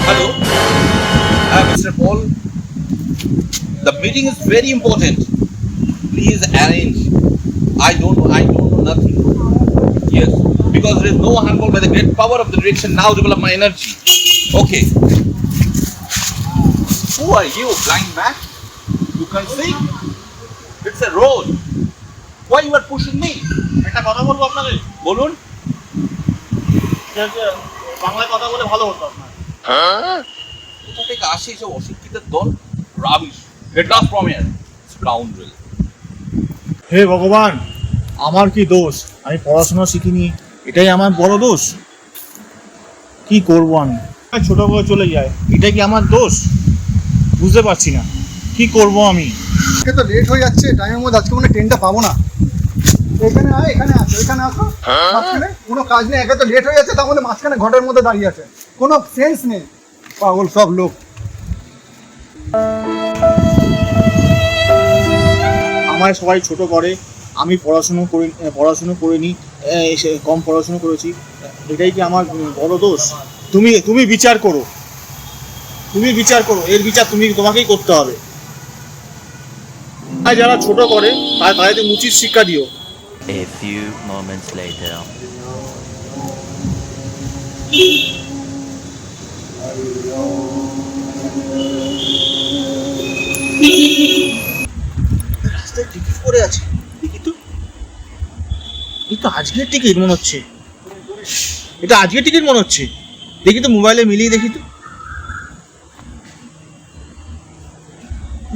Hello, Mr. Paul. The meeting is very important. Please arrange. I don't know nothing. Yes, because there is no handball by the great power of the direction now develop my energy. Okay. Who are you, blind man? You can see? It's a road. Why you are pushing me? একটা কথা বলবো আপনাদের বলুন। বাংলায় কথা বলে ভালো হতো আপনার। কোথা থেকে আসে এসব অশিক্ষিতের দল? Rubbish. Get lost from here. Scoundrel. হে ভগবান, আমার কি দোষ? আমি পড়াশোনা শিখিনি, এটাই আমার বড় দোষ। কি করব আমি? ছোট করে চলে যায়, এটা কি আমার দোষ? বুঝতে পারছি না কি করব আমি। আজকে তো লেট হয়ে যাচ্ছে, টাইমের মধ্যে আজকে মনে ট্রেনটা পাবো না। এখানে আয়, এখানে আসো, এখানে আসো। মাঝখানে কোনো কাজ নেই, একে তো লেট হয়ে যাচ্ছে, তার মধ্যে মাঝখানে ঘটের মধ্যে দাঁড়িয়ে আছে, কোনো সেন্স নেই। পাগল সব লোক। আমায় সবাই ছোট করে, আমি পড়াশুনো করিনি, কম পড়াশুনো করেছি, এটাই কি আমার বড় দোষ? তুমি বিচার করো, এর বিচার তোমাকেই করতে হবে। আর যারা ছোট করে তাদের উচিত শিক্ষা দিও। A few moments later. রাস্তায় টিকিট পড়ে আছে, দেখি তো। এই তো আজকের টিকিট মনে হচ্ছে, এটা আজকের টিকিট মনে হচ্ছে। দেখি তো, মোবাইলে মিলিয়ে দেখি তো।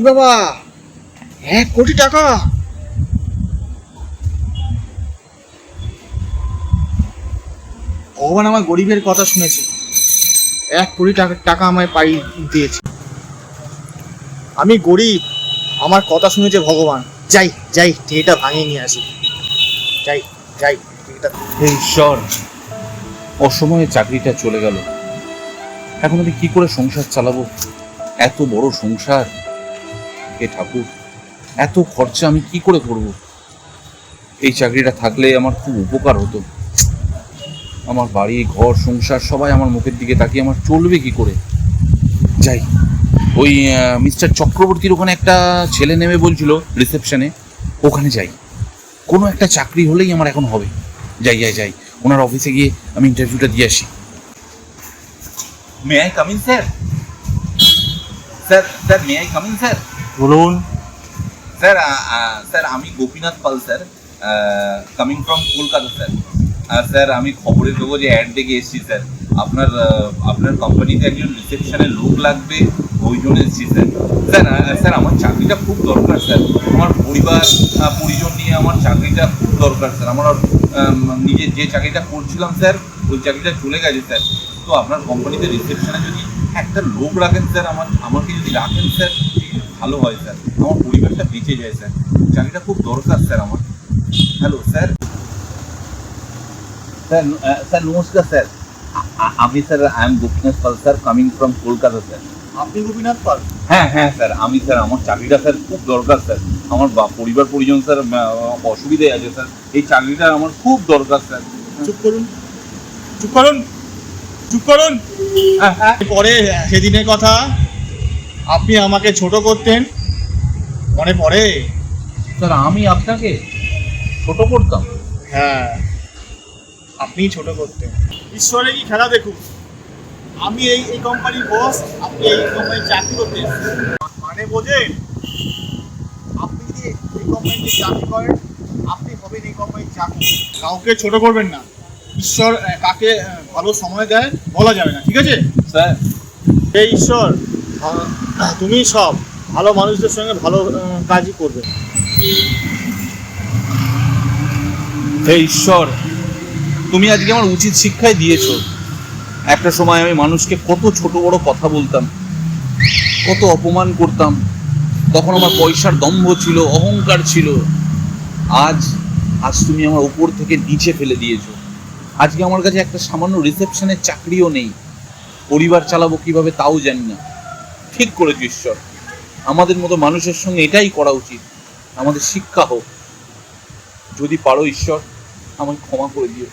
বাবা, 1 কোটি টাকা! ভগবান আমার গরিবের কথা শুনেছে, 1 কোটি টাকা আমায় পাইয়ে দিয়েছে। আমি গরিব, আমার কথা শুনেছে ভগবান। যাই টিকিটটা ভাঙিয়ে নিয়ে আসি। যাই টিকিটটা। হে ঈশ্বর, অসময়ে চাকরিটা চলে গেল। এখন আমি কি করে সংসার চালাবো? এত বড় সংসার, হে ঠাকুর, এত খরচা আমি কি করে করব? এই চাকরিটা থাকলে আমার খুব উপকার হতো। আমার বাড়ি ঘর সংসার সবাই আমার মুখের দিকে তাকিয়ে আমার চলবে কি করে? যাই, ওই মিস্টার চক্রবর্তীর ওখানে একটা ছেলে নেমে বলছিল রিসেপশনে, ওখানে যাই। কোনো একটা চাকরি হলেই আমার এখন হবে। যাই ওনার অফিসে গিয়ে আমি ইন্টারভিউটা দিয়ে আসি। May I come in sir? Sir may I come in sir? বলুন। স্যার আমি Gopinath Pal sir, coming from Kolkata sir. Sir আমি খবরের কাগজে অ্যাড দেখে এসেছি স্যার। আপনার কোম্পানিতে একজন রিসেপশনের লোক লাগবে, ওই জন্য এসেছি স্যার। স্যার আমার চাকরিটা খুব দরকার স্যার। আমার পরিজন নিয়ে আমার চাকরিটা খুব দরকার স্যার। আমার নিজের যে চাকরিটা করছিলাম স্যার, ওই চাকরিটা চলে গেছে স্যার। তো আপনার কোম্পানিতে রিসেপশনে যদি একটা লোক রাখেন স্যার, আমাকে যদি রাখেন স্যার, ভালো হয় স্যার। আমার পরিবারটা বেঁচে যায় স্যার। চাকরিটা খুব দরকার স্যার আমার। Hello sir. স্যার নমস্কার স্যার। আমি sir I am Gopinath Pal sir, coming from Kolkata sir. আপনি গোপীনাথ পাল? হ্যাঁ স্যার, আমি স্যার আমার চাকরিটা স্যার খুব দরকার স্যার। আমার পরিবার পরিজন স্যার অসুবিধায় আছে স্যার। এই চাকরিটা আমার খুব দরকার স্যার। চুপ করুন। পরে সেদিনের কথা, আপনি আমাকে ছোট করতেন, মনে পড়ে? স্যার আমি আপনাকে ছোট করতাম? হ্যাঁ, আপনি ছোট করতেন। ঈশ্বরে কি খেলা দেখুন, আমি এই কোম্পানির বস, আপনি এই কোম্পানির চাকরি করতেন। মানে বোঝেন? আপনি যদি এই কোম্পানিতে চাকরি করেন, আপনি হবেন এই কোম্পানির চাকরি। কাউকে ছোট করবেন না। ঈশ্বর কাকে ভালো সময় দেয় বলা যাবে না, ঠিক আছে স্যার? হে ঈশ্বর, তুমি সব ভালো মানুষদের সঙ্গে ভালো কাজই করবে। হে ঈশ্বর, তুমি আজকে আমার উচিত শিক্ষাই দিয়েছো। একটা সময় আমি মানুষকে কত ছোট বড় কথা বলতাম, কত অপমান করতাম। তখন আমার পয়সার দম্ভ ছিল, অহংকার ছিল। আজ তুমি আমার উপর থেকে নিচে ফেলে দিয়েছো। আজকে আমার কাছে একটা সামান্য রিসেপশনের চাকরিও নেই। পরিবার চালাবো কিভাবে তাও জানি না। ঠিক করেছো ঈশ্বর, আমাদের মতো মানুষের সঙ্গে এটাই করা উচিত। আমাদের শিক্ষা হোক। যদি পারো ঈশ্বর, আমাকে ক্ষমা করে দিও।